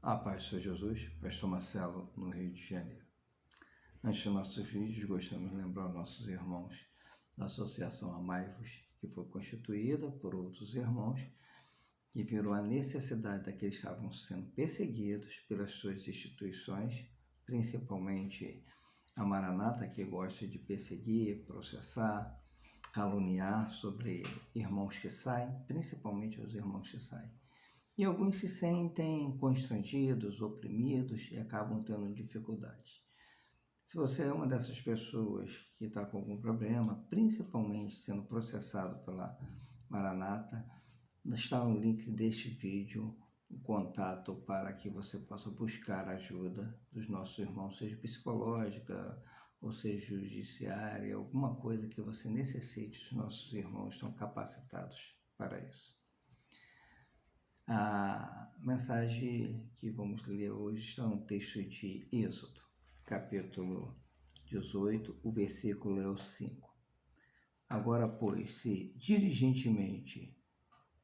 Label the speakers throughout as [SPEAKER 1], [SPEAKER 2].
[SPEAKER 1] A paz de Jesus, Pastor Marcelo, no Rio de Janeiro. Antes dos nossos vídeos, gostaríamos de lembrar aos nossos irmãos da Associação Amai-vos, que foi constituída por outros irmãos que viram a necessidade daqueles que estavam sendo perseguidos pelas suas instituições, principalmente a Maranata, que gosta de perseguir, processar, caluniar sobre irmãos que saem, principalmente os irmãos que saem. E alguns se sentem constrangidos, oprimidos e acabam tendo dificuldades. Se você é uma dessas pessoas que está com algum problema, principalmente sendo processado pela Maranata, está no link deste vídeo o contato para que você possa buscar ajuda dos nossos irmãos, seja psicológica ou seja judiciária, alguma coisa que você necessite, os nossos irmãos estão capacitados para isso. A mensagem que vamos ler hoje está no texto de Êxodo, capítulo 18, o versículo é o 5. Agora, pois, se diligentemente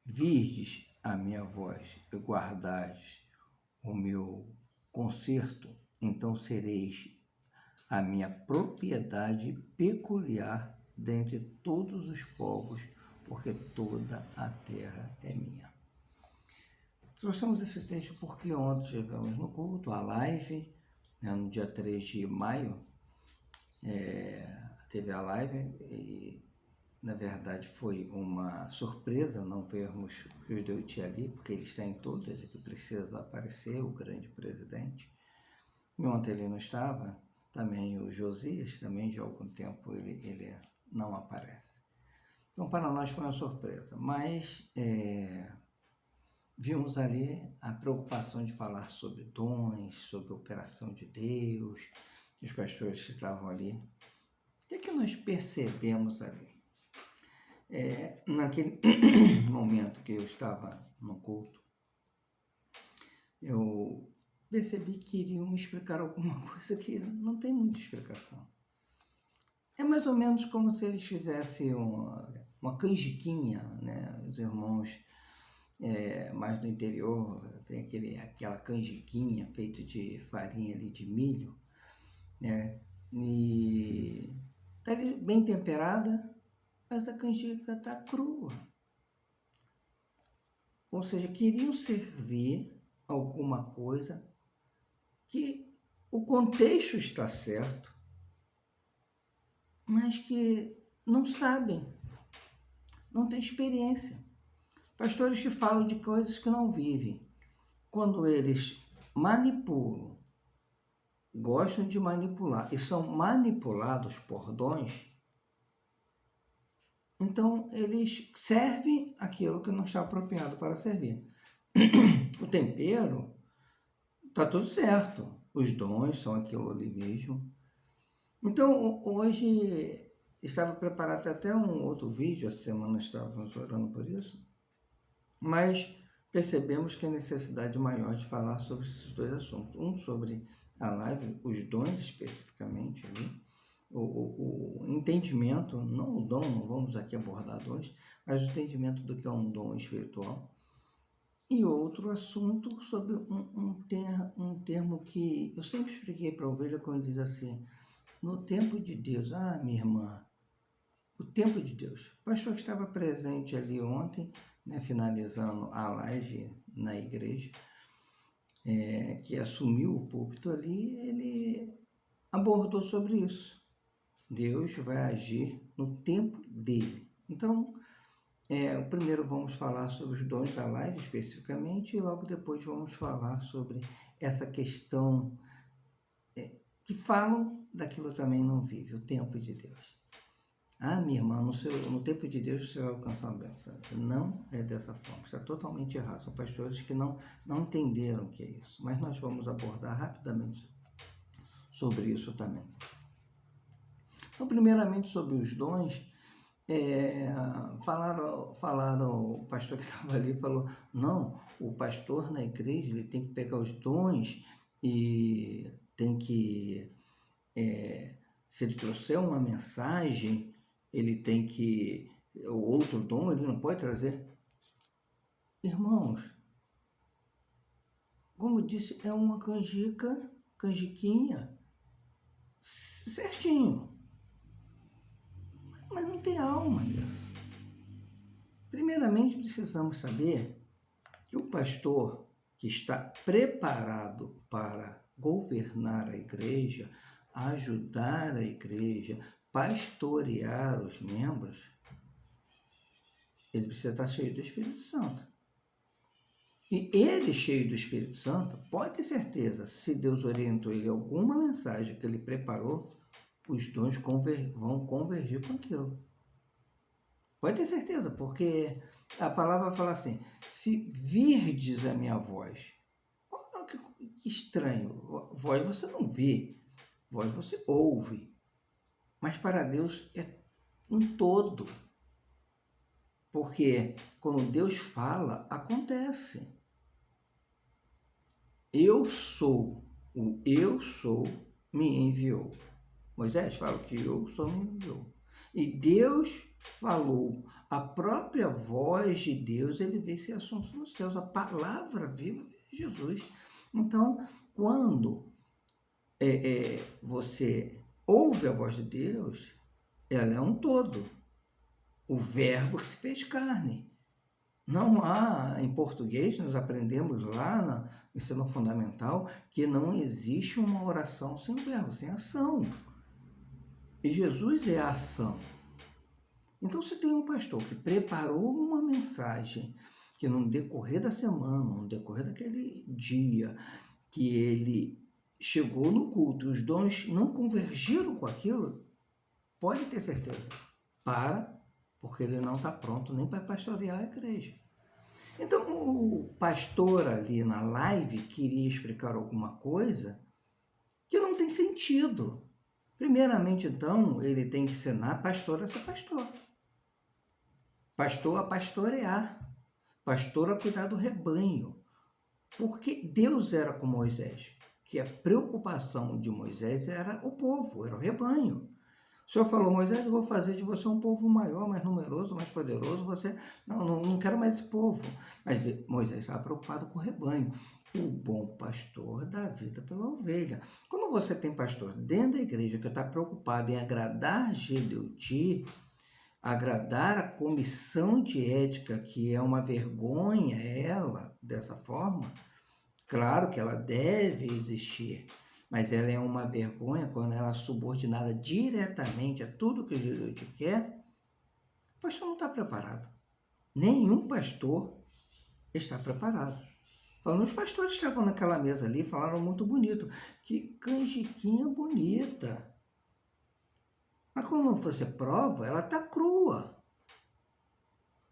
[SPEAKER 1] virdes a minha voz e guardardes o meu concerto, então sereis a minha propriedade peculiar dentre todos os povos, porque toda a terra é minha. Trouxemos esse texto porque ontem tivemos no culto a live, no dia 3 de maio, teve a live e, na verdade, foi uma surpresa não vermos o Judeuti ali, porque ele está em todas, ele precisa aparecer, o grande presidente. E ontem ele não estava, também o Josias, também de algum tempo ele não aparece. Então, para nós foi uma surpresa, mas vimos ali a preocupação de falar sobre dons, sobre a operação de Deus, os pastores que estavam ali. O que nós percebemos ali? Naquele momento que eu estava no culto, eu percebi que iriam explicar alguma coisa que não tem muita explicação. É mais ou menos como se eles fizessem uma canjiquinha, né? Os irmãos mais no interior tem aquela canjiquinha feita de farinha ali de milho, né? E tá ali bem temperada, mas a canjica tá crua. Ou seja, queriam servir alguma coisa que o contexto está certo, mas que não sabem, não têm experiência. Pastores que falam de coisas que não vivem. Quando eles manipulam, gostam de manipular e são manipulados por dons, então eles servem aquilo que não está apropriado para servir. O tempero está tudo certo, os dons são aquilo ali mesmo. Então hoje estava preparado até um outro vídeo, essa semana estávamos orando por isso, mas percebemos que a necessidade maior de falar sobre esses dois assuntos. Um sobre a live, os dons especificamente ali, o entendimento, não o dom, não vamos aqui abordar dons, mas o entendimento do que é um dom espiritual. E outro assunto sobre um termo que eu sempre expliquei para a ovelha quando diz assim, no tempo de Deus. Ah, minha irmã, o tempo de Deus. O pastor que estava presente ali ontem, né, finalizando a live na igreja, que assumiu o púlpito ali, ele abordou sobre isso. Deus vai agir no tempo dele. Então, primeiro vamos falar sobre os dons da live especificamente e logo depois vamos falar sobre essa questão que falam daquilo também não vive, o tempo de Deus. Ah, minha irmã, no tempo de Deus você vai alcançar uma bênção. Não é dessa forma, está totalmente errado. São pastores que não entenderam o que é isso. Mas nós vamos abordar rapidamente sobre isso também. Então, primeiramente sobre os dons, falaram, o pastor que estava ali falou, não, o pastor na igreja ele tem que pegar os dons e tem que, se ele trouxer uma mensagem, ele tem que, o outro dom ele não pode trazer. Irmãos, como disse, é uma canjiquinha, certinho. Mas não tem alma nisso. Primeiramente, precisamos saber que o pastor que está preparado para governar a igreja, ajudar a igreja, pastorear os membros, ele precisa estar cheio do Espírito Santo. E ele, cheio do Espírito Santo, pode ter certeza, se Deus orientou ele alguma mensagem que ele preparou, os dons vão convergir com aquilo. Pode ter certeza, porque a palavra fala assim, se virdes a minha voz. Oh, que estranho, voz você não vê, voz você ouve. Mas para Deus é um todo. Porque quando Deus fala, acontece. Eu sou me enviou. Moisés fala que eu sou me enviou. E Deus falou, a própria voz de Deus, ele vê esse assunto nos céus, a palavra viva de Jesus. Então, quando você ouve a voz de Deus, ela é um todo. O verbo que se fez carne. Não há, em português, nós aprendemos lá no ensino fundamental, que não existe uma oração sem verbo, sem ação. E Jesus é a ação. Então, se tem um pastor que preparou uma mensagem, que no decorrer da semana, no decorrer daquele dia, que ele chegou no culto e os dons não convergiram com aquilo, pode ter certeza, porque ele não está pronto nem para pastorear a igreja. Então, o pastor ali na live queria explicar alguma coisa que não tem sentido. Primeiramente, então, ele tem que ensinar pastor a ser pastor. Pastor a pastorear. Pastor a cuidar do rebanho. Porque Deus era com Moisés, que a preocupação de Moisés era o povo, era o rebanho. O Senhor falou, Moisés, eu vou fazer de você um povo maior, mais numeroso, mais poderoso. Você, não quero mais esse povo. Mas Moisés estava preocupado com o rebanho. O bom pastor dá vida pela ovelha. Quando você tem pastor dentro da igreja que está preocupado em agradar Gedeuti, agradar a comissão de ética, que é uma vergonha ela, dessa forma, claro que ela deve existir, mas ela é uma vergonha quando ela é subordinada diretamente a tudo que Deus te quer. O pastor não está preparado. Nenhum pastor está preparado. Falando, os pastores estavam naquela mesa ali, falaram muito bonito. Que canjiquinha bonita. Mas quando você prova, ela está crua.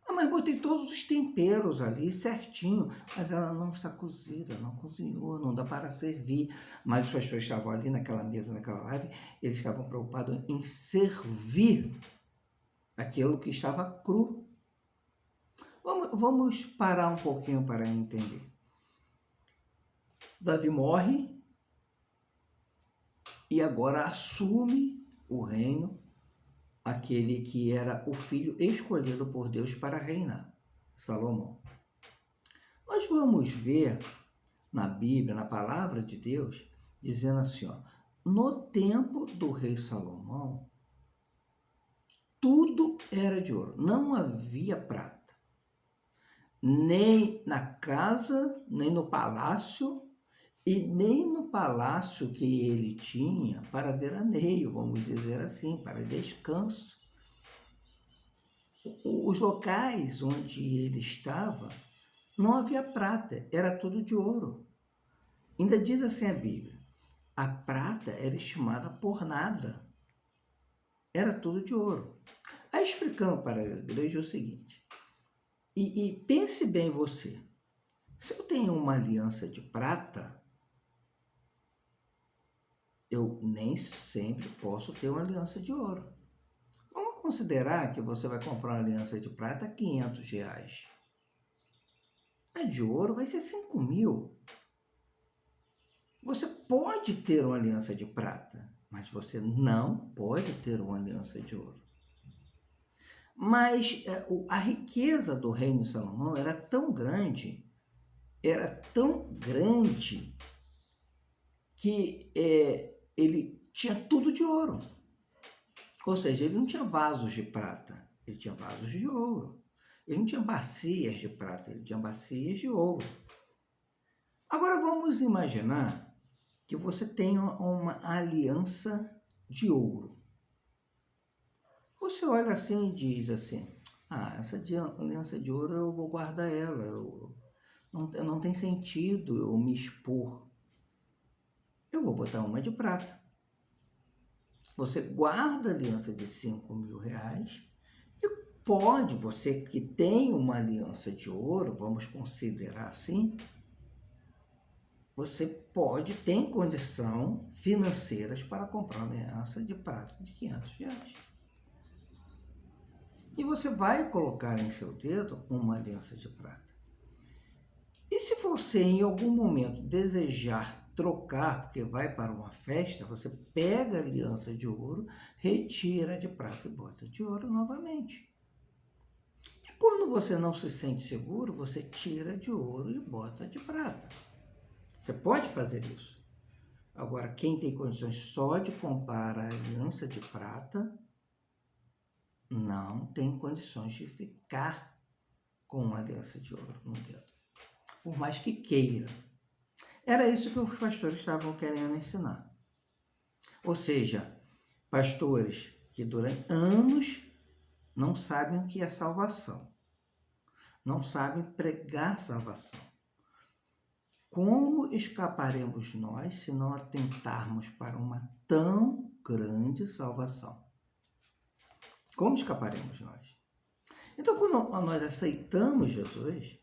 [SPEAKER 1] Mas botei todos os temperos ali certinho, mas ela não está cozida, não cozinhou, não dá para servir. Mas os pastores estavam ali naquela mesa, naquela live, eles estavam preocupados em servir aquilo que estava cru. Vamos parar um pouquinho para entender. Davi morre e agora assume o reino aquele que era o filho escolhido por Deus para reinar, Salomão. Nós vamos ver na Bíblia, na palavra de Deus, dizendo assim, ó, no tempo do rei Salomão, tudo era de ouro, não havia prata, nem na casa, nem no palácio, e nem no palácio que ele tinha para veraneio, vamos dizer assim, para descanso. Os locais onde ele estava, não havia prata, era tudo de ouro. Ainda diz assim a Bíblia, a prata era estimada por nada, era tudo de ouro. Aí explicando para a igreja o seguinte, e pense bem você, se eu tenho uma aliança de prata, eu nem sempre posso ter uma aliança de ouro. Vamos considerar que você vai comprar uma aliança de prata a R$500. A de ouro vai ser 5.000. Você pode ter uma aliança de prata, mas você não pode ter uma aliança de ouro. Mas a riqueza do reino de Salomão era tão grande, era tão grande que ele tinha tudo de ouro. Ou seja, ele não tinha vasos de prata, ele tinha vasos de ouro. Ele não tinha bacias de prata, ele tinha bacias de ouro. Agora vamos imaginar que você tem uma aliança de ouro. Você olha assim e diz assim, essa aliança de ouro eu vou guardar ela, não tem sentido eu me expor. Eu vou botar uma de prata. Você guarda a aliança de R$5.000 e pode, você que tem uma aliança de ouro, vamos considerar assim, você tem condição financeiras para comprar uma aliança de prata de R$500. E você vai colocar em seu dedo uma aliança de prata. E se você em algum momento desejar trocar, porque vai para uma festa, você pega a aliança de ouro, retira de prata e bota de ouro novamente. E quando você não se sente seguro, você tira de ouro e bota de prata. Você pode fazer isso. Agora, quem tem condições só de comprar a aliança de prata, não tem condições de ficar com uma aliança de ouro no dedo, por mais que queira. Era isso que os pastores estavam querendo ensinar. Ou seja, pastores que durante anos não sabem o que é salvação, não sabem pregar salvação. Como escaparemos nós se não atentarmos para uma tão grande salvação? Como escaparemos nós? Então, quando nós aceitamos Jesus,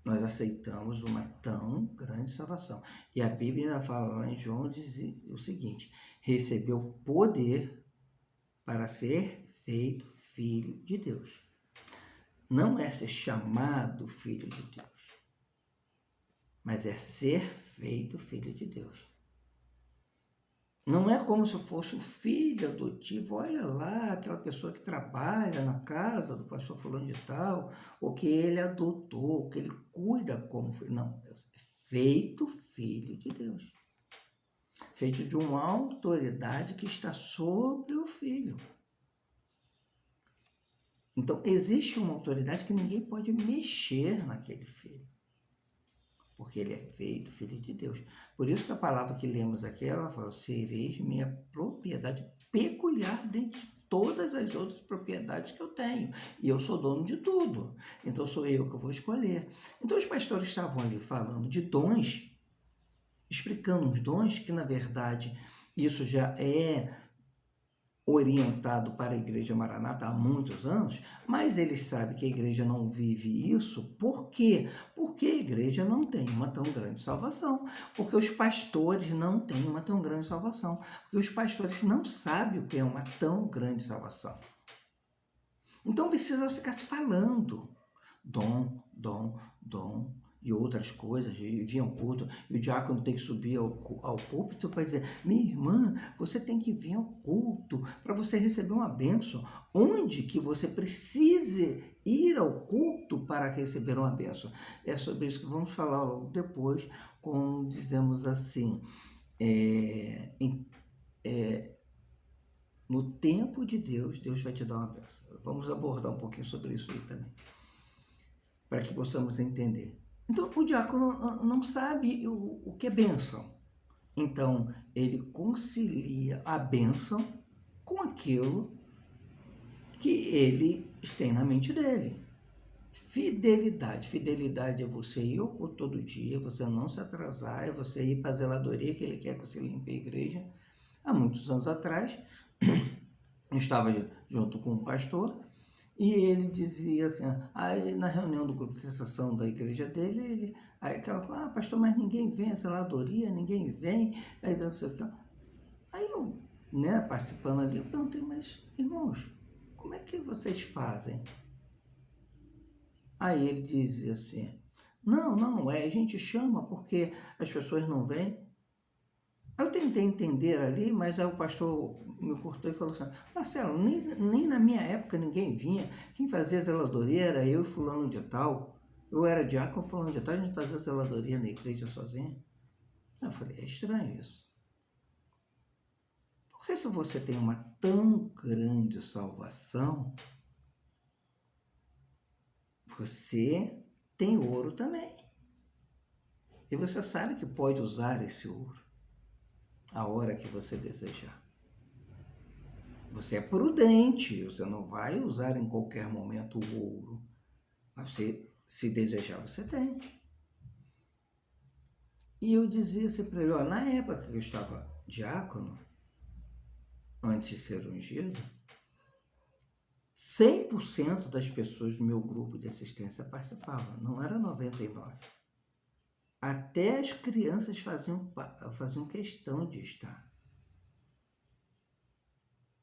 [SPEAKER 1] nós aceitamos uma tão grande salvação. E a Bíblia ainda fala lá em João, diz o seguinte, recebeu poder para ser feito filho de Deus. Não é ser chamado filho de Deus, mas é ser feito filho de Deus. Não é como se fosse o filho adotivo, olha lá, aquela pessoa que trabalha na casa do pastor fulano de tal, ou que ele adotou, que ele cuida como filho. Não, é feito filho de Deus. Feito de uma autoridade que está sobre o filho. Então, existe uma autoridade que ninguém pode mexer naquele filho. Porque ele é feito filho de Deus. Por isso que a palavra que lemos aqui, ela fala, sereis minha propriedade peculiar dentre todas as outras propriedades que eu tenho. E eu sou dono de tudo. Então sou eu que eu vou escolher. Então os pastores estavam ali falando de dons, explicando os dons, que na verdade isso já é orientado para a Igreja Maranata há muitos anos, mas eles sabem que a igreja não vive isso. Por quê? Porque a igreja não tem uma tão grande salvação, porque os pastores não têm uma tão grande salvação, porque os pastores não sabem o que é uma tão grande salvação. Então precisa ficar se falando dom, e outras coisas, e vinha ao culto, e o diácono tem que subir ao púlpito para dizer, minha irmã, você tem que vir ao culto para você receber uma bênção. Onde que você precise ir ao culto para receber uma bênção? É sobre isso que vamos falar logo depois, como dizemos assim, no tempo de Deus, Deus vai te dar uma bênção. Vamos abordar um pouquinho sobre isso aí também, para que possamos entender. Então, o diácono não sabe o que é bênção. Então, ele concilia a bênção com aquilo que ele tem na mente dele. Fidelidade. Fidelidade é você ir ao culto todo dia, você não se atrasar, é você ir para a zeladoria que ele quer que você limpe a igreja. Há muitos anos atrás, eu estava junto com um pastor, e ele dizia assim, aí na reunião do grupo de intercessão da igreja dele, aí aquela, pastor, mas ninguém vem, a zeladoria, ninguém vem, aí não sei o que. Aí eu, participando ali, eu perguntei, mas irmãos, como é que vocês fazem? Aí ele dizia assim, não, a gente chama porque as pessoas não vêm. Eu tentei entender ali, mas aí o pastor me cortou e falou assim, Marcelo, nem na minha época ninguém vinha, quem fazia zeladoria era eu e fulano de tal. Eu era diácono falando de tarde, a gente fazia zeladoria na igreja sozinho. Eu falei, é estranho isso. Porque se você tem uma tão grande salvação, você tem ouro também. E você sabe que pode usar esse ouro a hora que você desejar. Você é prudente, você não vai usar em qualquer momento o ouro. Mas você, se desejar, você tem. E eu dizia assim para ele, ó, na época que eu estava diácono, antes de ser ungido, 100% das pessoas do meu grupo de assistência participavam, não era 99%. Até as crianças faziam questão de estar.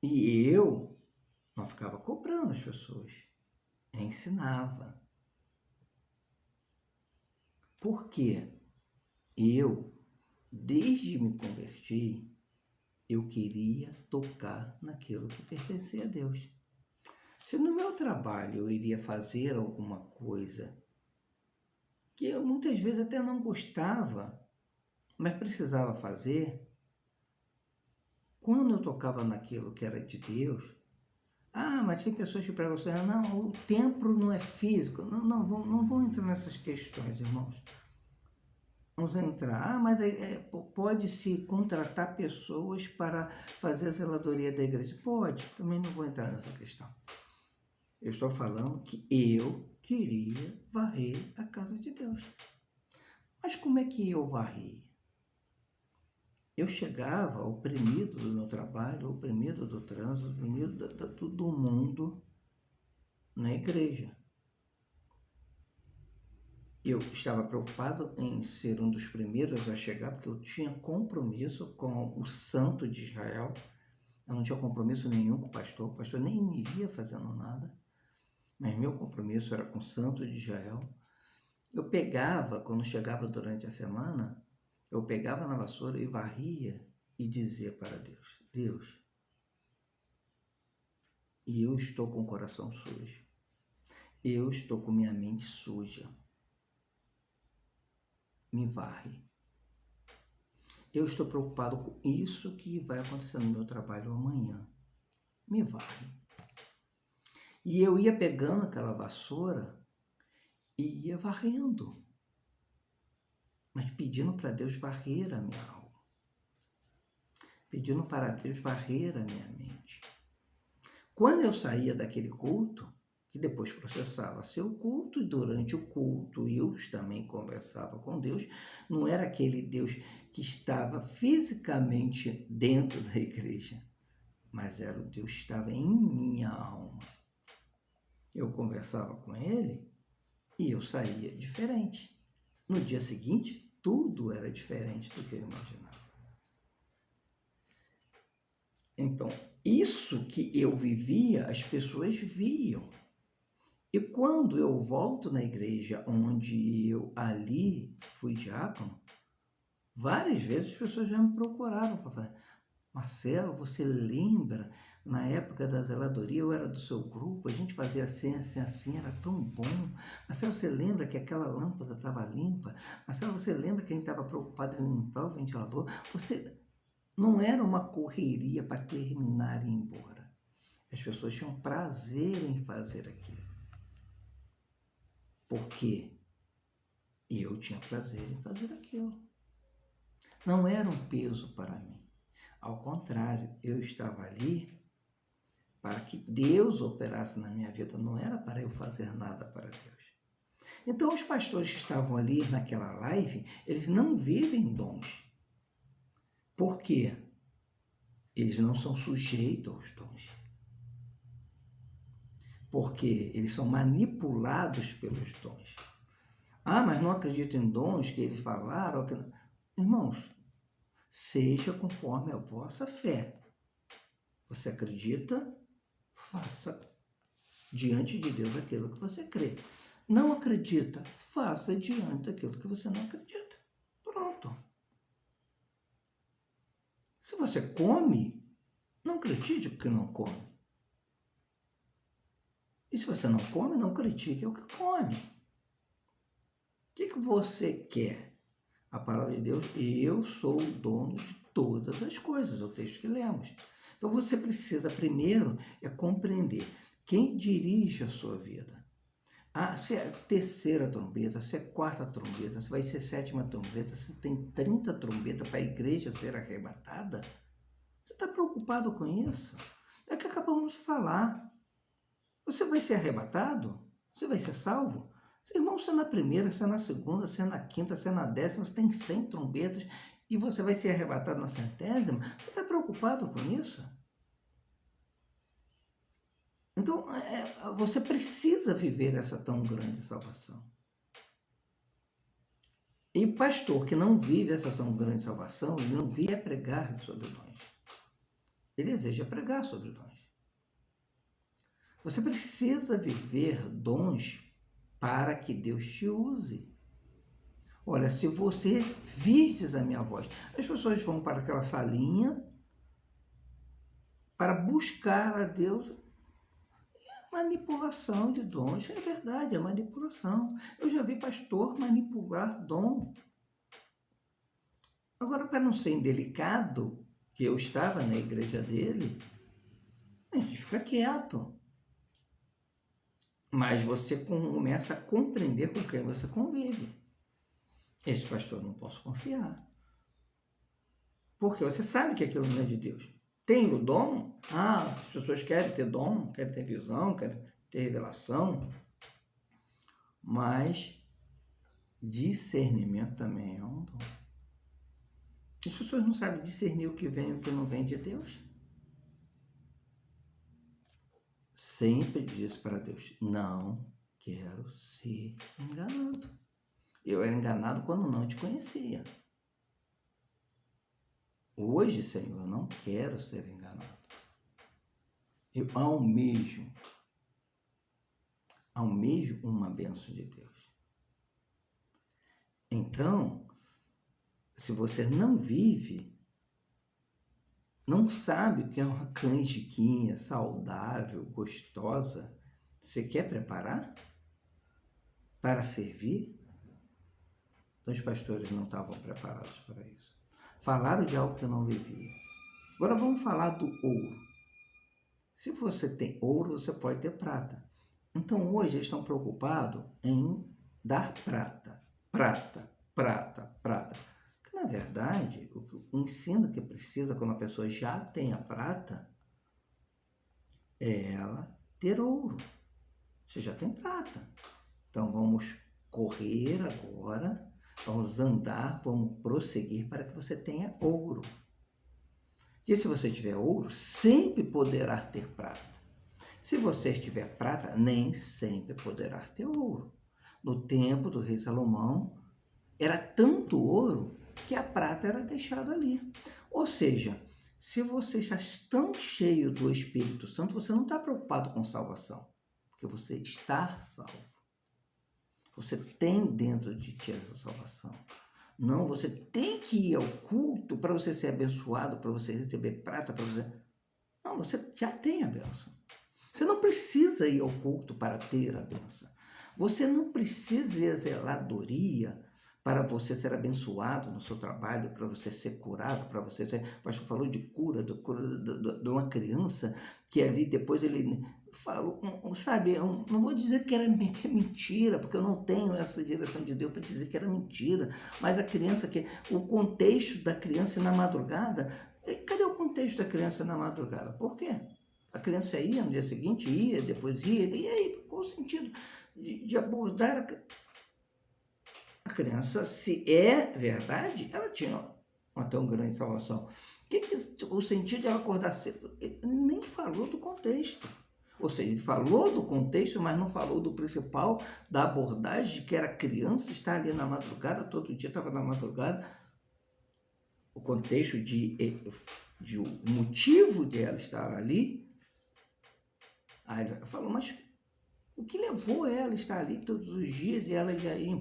[SPEAKER 1] E eu não ficava cobrando as pessoas, eu ensinava. Por quê? Eu, desde me converti, eu queria tocar naquilo que pertencia a Deus. Se no meu trabalho eu iria fazer alguma coisa que eu muitas vezes até não gostava, mas precisava fazer, quando eu tocava naquilo que era de Deus, mas tem pessoas que pregam assim, não, o templo não é físico. Não vão entrar nessas questões, irmãos. Vamos entrar, mas pode-se contratar pessoas para fazer a zeladoria da igreja? Pode, também não vou entrar nessa questão. Eu estou falando que eu queria varrer a casa de Deus. Mas como é que eu varri? Eu chegava oprimido do meu trabalho, oprimido do trânsito, oprimido do mundo na igreja. Eu estava preocupado em ser um dos primeiros a chegar, porque eu tinha compromisso com o santo de Israel. Eu não tinha compromisso nenhum com o pastor nem me via fazendo nada, mas meu compromisso era com o santo de Israel. Eu pegava, quando chegava durante a semana, eu pegava na vassoura e varria e dizia para Deus, Deus, e eu estou com o coração sujo, eu estou com minha mente suja, me varre. Eu estou preocupado com isso que vai acontecer no meu trabalho amanhã, me varre. E eu ia pegando aquela vassoura e ia varrendo, mas pedindo para Deus varrer a minha alma, pedindo para Deus varrer a minha mente. Quando eu saía daquele culto, que depois processava seu culto, e durante o culto eu também conversava com Deus, não era aquele Deus que estava fisicamente dentro da igreja, mas era o Deus que estava em minha alma. Eu conversava com ele e eu saía diferente. No dia seguinte, tudo era diferente do que eu imaginava. Então, isso que eu vivia, as pessoas viam. E quando eu volto na igreja onde eu ali fui diácono, várias vezes as pessoas já me procuraram para falar, Marcelo, você lembra, na época da zeladoria, eu era do seu grupo, a gente fazia assim, assim, assim, era tão bom. Marcelo, você lembra que aquela lâmpada estava limpa? Marcelo, você lembra que a gente estava preocupado em limpar o ventilador? Você... Não era uma correria para terminar e ir embora. As pessoas tinham prazer em fazer aquilo. Por quê? Eu tinha prazer em fazer aquilo. Não era um peso para mim. Ao contrário, eu estava ali para que Deus operasse na minha vida. Não era para eu fazer nada para Deus. Então, os pastores que estavam ali naquela live, eles não vivem dons. Por quê? Eles não são sujeitos aos dons. Porque eles são manipulados pelos dons. Mas não acredito em dons que eles falaram. Irmãos, seja conforme a vossa fé. Você acredita? Faça diante de Deus aquilo que você crê. Não acredita? Faça diante daquilo que você não acredita. Pronto. Se você come, não critique o que não come. E se você não come, não critique o que come. que você quer? A palavra de Deus, eu sou o dono de todas as coisas, é o texto que lemos. Então você precisa primeiro compreender quem dirige a sua vida. Se é a terceira trombeta, se é a quarta trombeta, se vai ser a sétima trombeta, se tem 30 trombetas para a igreja ser arrebatada, você está preocupado com isso? É o que acabamos de falar. Você vai ser arrebatado? Você vai ser salvo? Irmão, se é na primeira, se é na segunda, se é na quinta, se é na décima, você tem 100 trombetas e você vai ser arrebatado na centésima, você está preocupado com isso? Então, você precisa viver essa tão grande salvação. E o pastor que não vive essa tão grande salvação, ele não vive pregar sobre dons. Ele deseja pregar sobre dons. Você precisa viver dons para que Deus te use. Olha, se você virdes a minha voz, as pessoas vão para aquela salinha para buscar a Deus. Manipulação de dons, é verdade, é manipulação. Eu já vi pastor manipular dom. Agora, para não ser indelicado, que eu estava na igreja dele, a gente fica quieto. Mas você começa a compreender com quem você convive. Esse pastor eu não posso confiar. Porque você sabe que aquilo não é de Deus. Tem o dom? As pessoas querem ter dom, querem ter visão, querem ter revelação. Mas discernimento também é um dom. As pessoas não sabem discernir o que vem e o que não vem de Deus. Sempre diz para Deus, não quero ser enganado. Eu era enganado quando não te conhecia. Hoje, Senhor, eu não quero ser enganado. Eu almejo uma bênção de Deus. Então, se você não vive, não sabe o que é uma canjiquinha saudável, gostosa, você quer preparar para servir? Então, os pastores não estavam preparados para isso. Falaram de algo que eu não vivia. Agora vamos falar do ouro. Se você tem ouro, você pode ter prata. Então hoje eles estão preocupados em dar prata. Que na verdade, o ensino que precisa quando a pessoa já tem a prata é ela ter ouro. Você já tem prata. Então vamos correr agora. Vamos andar, vamos prosseguir para que você tenha ouro. E se você tiver ouro, sempre poderá ter prata. Se você tiver prata, nem sempre poderá ter ouro. No tempo do rei Salomão, era tanto ouro que a prata era deixada ali. Ou seja, se você está tão cheio do Espírito Santo, você não está preocupado com salvação, porque você está salvo. Você tem dentro de ti essa salvação. Não, você tem que ir ao culto para você ser abençoado, para você receber prata, para você... Não, você já tem a bênção. Você não precisa ir ao culto para ter a bênção. Você não precisa ir à zeladoria para você ser abençoado no seu trabalho, para você ser curado, para você ser... O pastor falou de cura de uma criança que ali depois ele falou, sabe, eu não vou dizer que era mentira, porque eu não tenho essa direção de Deus para dizer que era mentira, mas a criança, o contexto da criança na madrugada, cadê o contexto da criança na madrugada? Por quê? A criança ia no dia seguinte, ia, depois ia, e aí, qual o sentido de abordar a criança? Se é verdade, ela tinha uma tão grande salvação. O sentido de ela acordar cedo? Ele nem falou do contexto. Ou seja, ele falou do contexto, mas não falou do principal, da abordagem, de que era criança, estar ali na madrugada, todo dia estava na madrugada. O contexto o motivo de ela estar ali. Aí ele falou, mas o que levou ela a estar ali todos os dias e ela já ir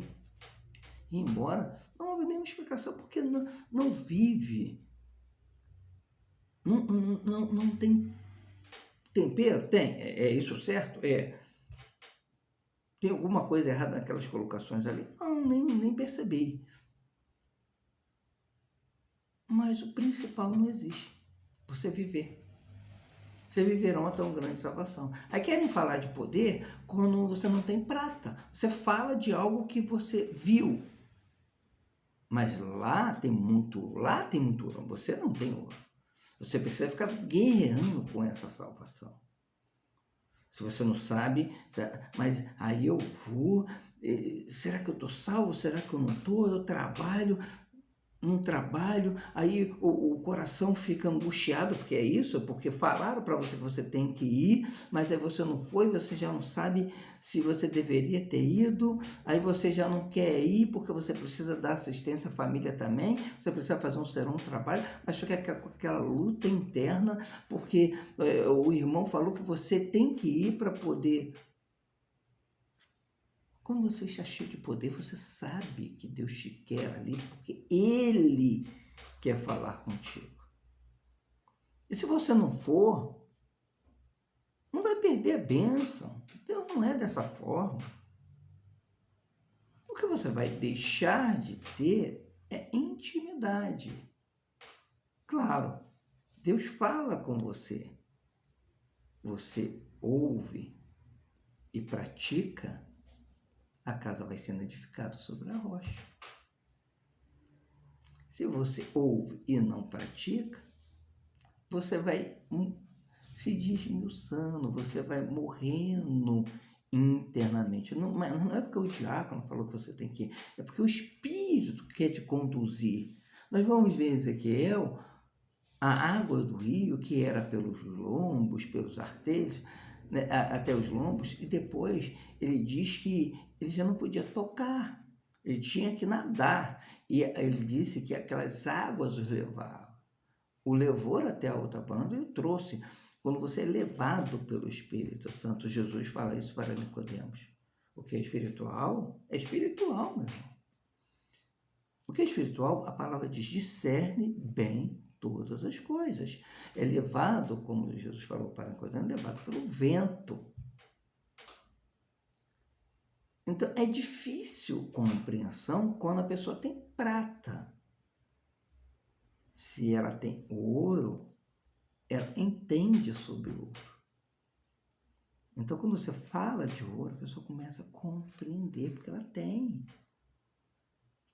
[SPEAKER 1] embora? Não houve nenhuma explicação, porque não vive. Não tem tempero? Tem. É isso certo? É. Tem alguma coisa errada naquelas colocações ali? Não, nem percebi. Mas o principal não existe. Você viver. Você viverá uma tão grande salvação. Aí querem falar de poder quando você não tem prata. Você fala de algo que você viu. Mas lá tem muito ouro. Você não tem ouro. Você precisa ficar guerreando com essa salvação. Se você não sabe, mas aí eu vou, será que eu estou salvo? Será que eu não estou? Eu trabalho, não trabalho, aí o coração fica angustiado, porque é isso, porque falaram para você que você tem que ir, mas aí você não foi, você já não sabe se você deveria ter ido, aí você já não quer ir, porque você precisa dar assistência à família também, você precisa fazer um trabalho, mas só que aquela luta interna, porque o irmão falou que você tem que ir para poder. Quando você está cheio de poder, você sabe que Deus te quer ali, porque Ele quer falar contigo. E se você não for, não vai perder a bênção. Deus não é dessa forma. O que você vai deixar de ter é intimidade. Claro, Deus fala com você. Você ouve e pratica, a casa vai sendo edificada sobre a rocha. Se você ouve e não pratica, você vai se desmiuçando, você vai morrendo internamente. Mas não é porque o diácono falou que você tem que ir, é porque o Espírito quer te conduzir. Nós vamos ver em Ezequiel a água do rio, que era pelos lombos, pelos arteios, né, até os lombos, e depois ele diz que ele já não podia tocar, ele tinha que nadar, e ele disse que aquelas águas os levavam. O levou até a outra banda e o trouxe. Quando você é levado pelo Espírito Santo, Jesus fala isso para Nicodemos. O que é espiritual, meu irmão. O que é espiritual, a palavra diz, discerne bem todas as coisas. É levado, como Jesus falou para Nicodemos, é levado pelo vento. Então, é difícil compreensão quando a pessoa tem prata. Se ela tem ouro, ela entende sobre ouro. Então, quando você fala de ouro, a pessoa começa a compreender, porque ela tem.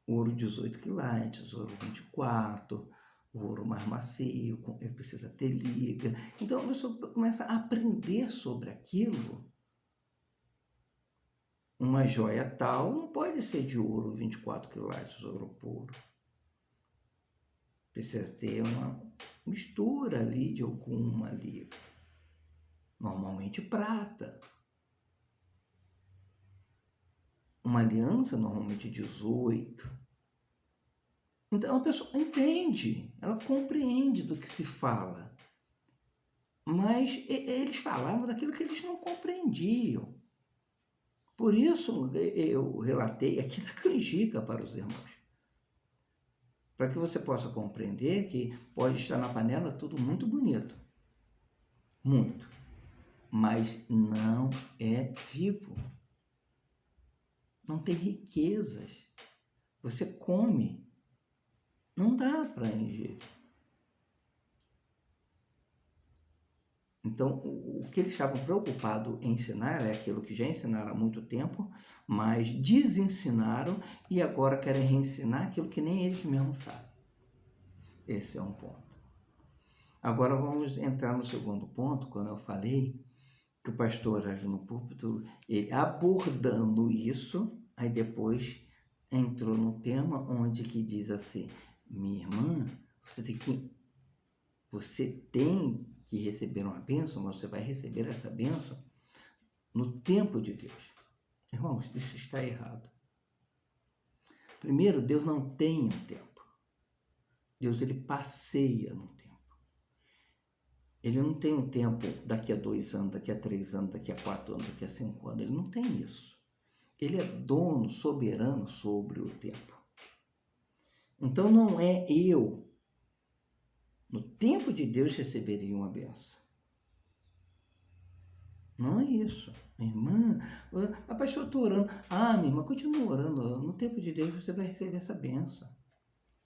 [SPEAKER 1] Ouro 18 quilates, ouro 24, ouro mais macio, ele precisa ter liga. Então, a pessoa começa a aprender sobre aquilo. Uma joia tal não pode ser de ouro 24 quilates, ouro puro. Precisa ter uma mistura ali de alguma liga. Normalmente prata. Uma aliança, normalmente 18. Então a pessoa entende, ela compreende do que se fala. Mas eles falavam daquilo que eles não compreendiam. Por isso eu relatei aqui da canjica para os irmãos. Para que você possa compreender que pode estar na panela tudo muito bonito. Muito. Mas não é vivo. Não tem riquezas. Você come. Não dá para ingerir. Então, o que eles estavam preocupados em ensinar é aquilo que já ensinaram há muito tempo, mas desensinaram e agora querem reensinar aquilo que nem eles mesmos sabem. Esse é um ponto. Agora vamos entrar no segundo ponto, quando eu falei que o pastor ali no púlpito, ele abordando isso, aí depois entrou no tema onde que diz assim, minha irmã, você tem que receber uma bênção, mas você vai receber essa bênção no tempo de Deus. Irmãos, isso está errado. Primeiro, Deus não tem um tempo. Deus, ele passeia no tempo. Ele não tem um tempo daqui a 2 anos, daqui a 3 anos, daqui a 4 anos, daqui a 5 anos. Ele não tem isso. Ele é dono, soberano sobre o tempo. Então não é eu, no tempo de Deus, receberia uma bênção. Não é isso. Minha irmã, a pastora está orando. Ah, minha irmã, continua orando. No tempo de Deus você vai receber essa bênção.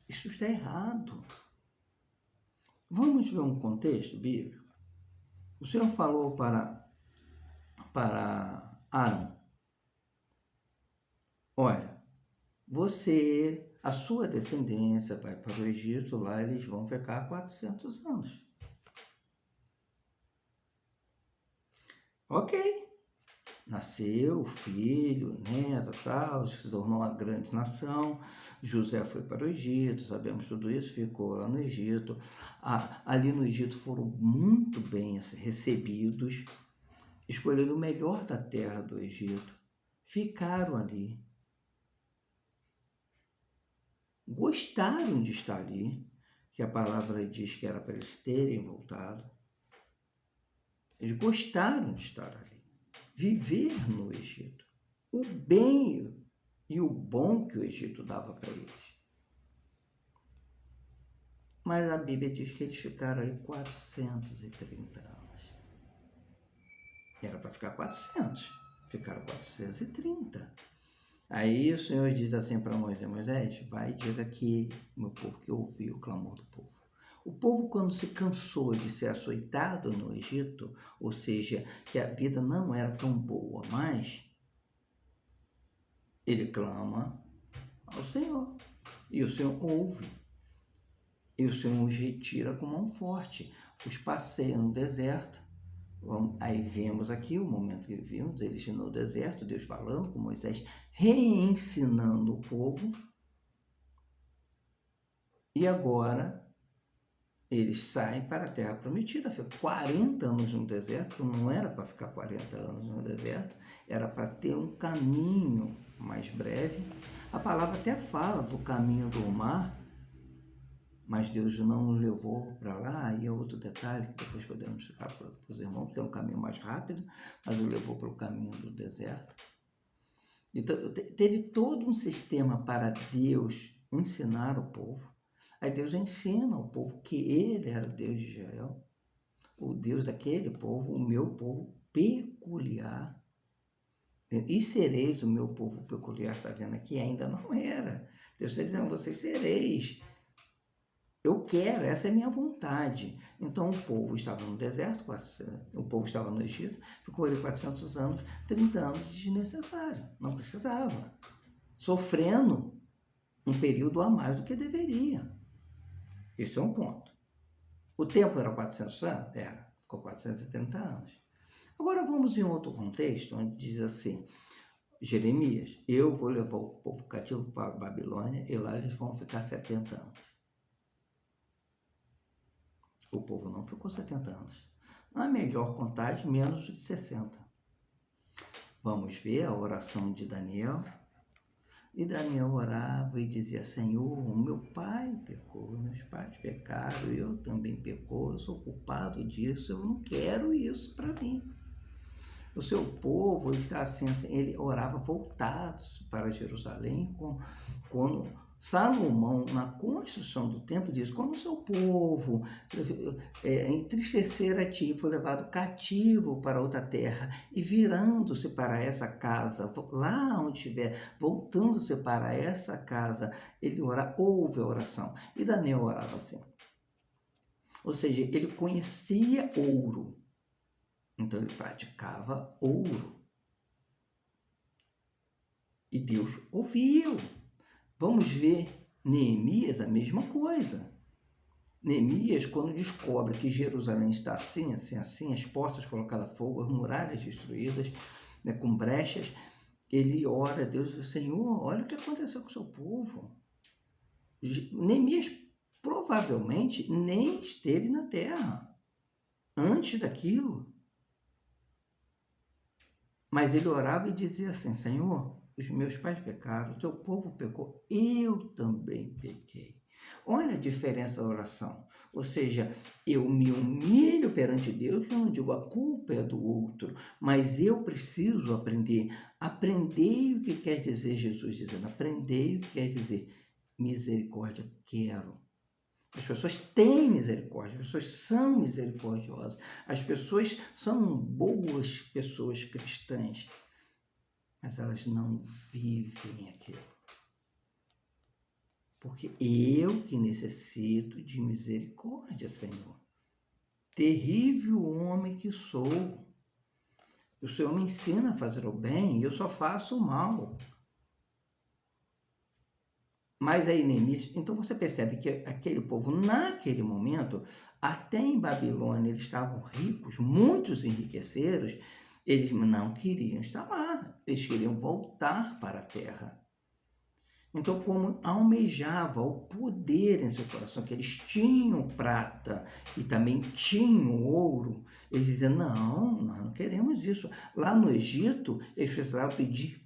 [SPEAKER 1] Isso está errado. Vamos ver um contexto bíblico? O Senhor falou para Arão: olha, a sua descendência vai para o Egito, lá eles vão ficar 400 anos. Ok. Nasceu o filho, neto, tal, se tornou uma grande nação. José foi para o Egito, sabemos tudo isso, ficou lá no Egito. Ali no Egito foram muito bem recebidos, escolheram o melhor da terra do Egito, ficaram ali, gostaram de estar ali, que a palavra diz que era para eles terem voltado. Eles gostaram de estar ali, viver no Egito, o bem e o bom que o Egito dava para eles. Mas a Bíblia diz que eles ficaram aí 430 anos. Era para ficar 400, ficaram 430. Aí o Senhor diz assim para Moisés: Moisés, vai e diga que meu povo que ouviu o clamor do povo. O povo, quando se cansou de ser açoitado no Egito, ou seja, que a vida não era tão boa mais, ele clama ao Senhor. E o Senhor ouve. E o Senhor os retira com mão forte. Os passeia no deserto. Aí vemos aqui o momento que vimos eles no deserto, Deus falando com Moisés, reensinando o povo. E agora eles saem para a terra prometida. Foi 40 anos no deserto, não era para ficar 40 anos no deserto, era para ter um caminho mais breve. A palavra até fala do caminho do mar, mas Deus não nos levou para lá, e é outro detalhe que depois podemos ficar para os irmãos, porque é um caminho mais rápido, mas o levou para o caminho do deserto. Então, teve todo um sistema para Deus ensinar o povo. Aí Deus ensina ao povo que ele era o Deus de Israel, o Deus daquele povo, o meu povo peculiar. E sereis o meu povo peculiar, está vendo aqui? Ainda não era. Deus está dizendo, vocês sereis. Eu quero, essa é a minha vontade. Então o povo estava no deserto, o povo estava no Egito, ficou ali 400 anos, 30 anos desnecessário, não precisava. Sofrendo um período a mais do que deveria. Esse é um ponto. O tempo era 400 anos? Era, ficou 430 anos. Agora vamos em outro contexto, onde diz assim, Jeremias, eu vou levar o povo cativo para a Babilônia e lá eles vão ficar 70 anos. O povo não ficou 70 anos. Na melhor contagem, menos de 60. Vamos ver a oração de Daniel. E Daniel orava e dizia, Senhor, o meu pai pecou, meus pais pecaram, eu também pecou, eu sou culpado disso, eu não quero isso para mim. O seu povo está assim, ele orava voltados para Jerusalém, quando Salomão, na construção do templo, diz, quando o seu povo entristecer a ti, foi levado cativo para outra terra, e virando-se para essa casa, lá onde estiver, voltando-se para essa casa, ele ouve a oração. E Daniel orava assim. Ou seja, ele conhecia ouro, então ele praticava ouro. E Deus ouviu. Vamos ver Neemias, a mesma coisa. Neemias, quando descobre que Jerusalém está assim, assim, assim, as portas colocadas a fogo, as muralhas destruídas, né, com brechas, ele ora a Deus e diz, Senhor, olha o que aconteceu com o seu povo. Neemias provavelmente nem esteve na terra antes daquilo. Mas ele orava e dizia assim, Senhor, os meus pais pecaram, o teu povo pecou, eu também pequei. Olha a diferença da oração. Ou seja, eu me humilho perante Deus, eu não digo a culpa é do outro, mas eu preciso aprender. Aprendei o que quer dizer Jesus dizendo, aprendei o que quer dizer misericórdia, quero. As pessoas têm misericórdia, as pessoas são misericordiosas, as pessoas são boas pessoas cristãs, mas elas não vivem aquilo. Porque eu que necessito de misericórdia, Senhor. Terrível homem que sou. O Senhor me ensina a fazer o bem e eu só faço o mal. Mas aí, Neemias, então você percebe que aquele povo, naquele momento, até em Babilônia, eles estavam ricos, muitos enriqueceram, eles não queriam estar lá, eles queriam voltar para a terra. Então, como almejava o poder em seu coração, que eles tinham prata e também tinham ouro, eles diziam, não, nós não queremos isso. Lá no Egito, eles precisavam pedir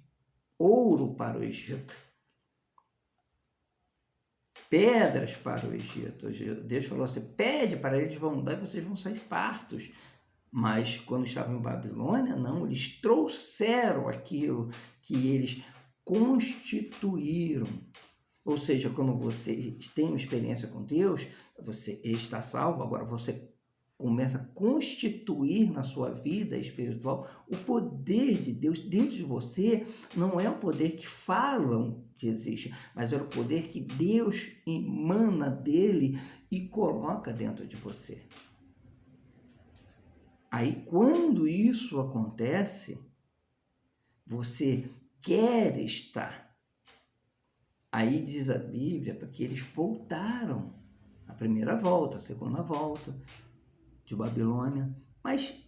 [SPEAKER 1] ouro para o Egito. Pedras para o Egito. Deus falou assim, pede para eles, vão dar e vocês vão sair fartos. Mas quando estavam em Babilônia, não, eles trouxeram aquilo que eles constituíram. Ou seja, quando você tem uma experiência com Deus, você está salvo, agora você começa a constituir na sua vida espiritual o poder de Deus dentro de você. Não é o poder que falam que existe, mas é o poder que Deus emana dele e coloca dentro de você. Aí, quando isso acontece, você quer estar. Aí diz a Bíblia porque eles voltaram. A primeira volta, a segunda volta de Babilônia, mas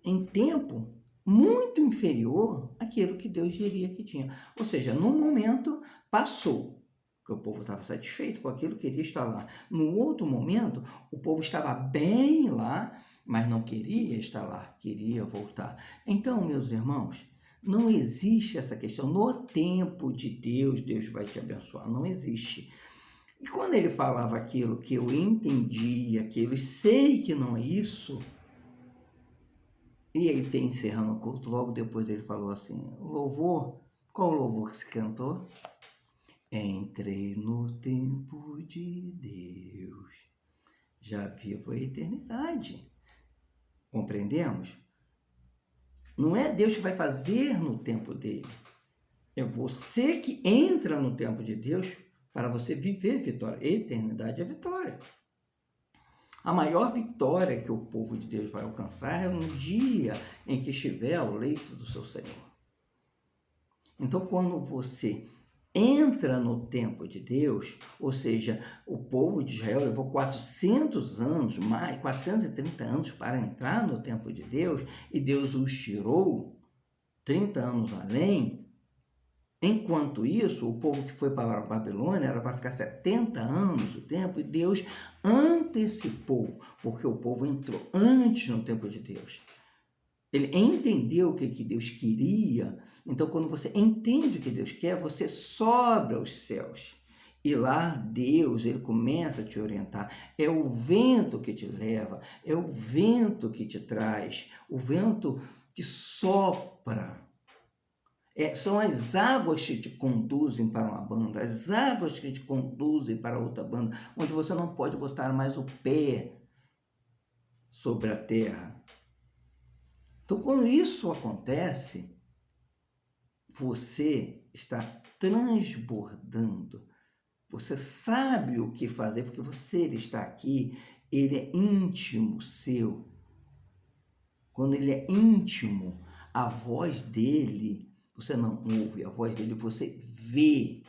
[SPEAKER 1] em tempo muito inferior àquilo que Deus diria que tinha. Ou seja, no momento passou, porque o povo estava satisfeito com aquilo, queria estar lá. No outro momento, o povo estava bem lá, mas não queria estar lá, queria voltar. Então, meus irmãos, não existe essa questão. No tempo de Deus, Deus vai te abençoar. Não existe. E quando ele falava aquilo que eu entendi, aquilo, e sei que não é isso, e aí tem encerrando o culto, logo depois ele falou assim, louvor, qual o louvor que se cantou? Entrei no tempo de Deus, já vivo a eternidade. Compreendemos? Não é Deus que vai fazer no tempo dele. É você que entra no tempo de Deus para você viver vitória. Eternidade é vitória. A maior vitória que o povo de Deus vai alcançar é um dia em que estiver ao leito do seu Senhor. Então, quando você entra no tempo de Deus, ou seja, o povo de Israel levou 400 anos, mais 430 anos para entrar no tempo de Deus, e Deus os tirou 30 anos além. Enquanto isso, o povo que foi para a Babilônia era para ficar 70 anos o tempo, e Deus antecipou, porque o povo entrou antes no tempo de Deus. Ele entendeu o que Deus queria. Então, quando você entende o que Deus quer, você sobe aos céus. E lá, Deus, ele começa a te orientar. É o vento que te leva, é o vento que te traz, o vento que sopra. São as águas que te conduzem para uma banda, as águas que te conduzem para outra banda, onde você não pode botar mais o pé sobre a terra. Então, quando isso acontece, você está transbordando. Você sabe o que fazer, porque você está aqui, ele é íntimo seu. Quando ele é íntimo, a voz dele, você não ouve, a voz dele você vê.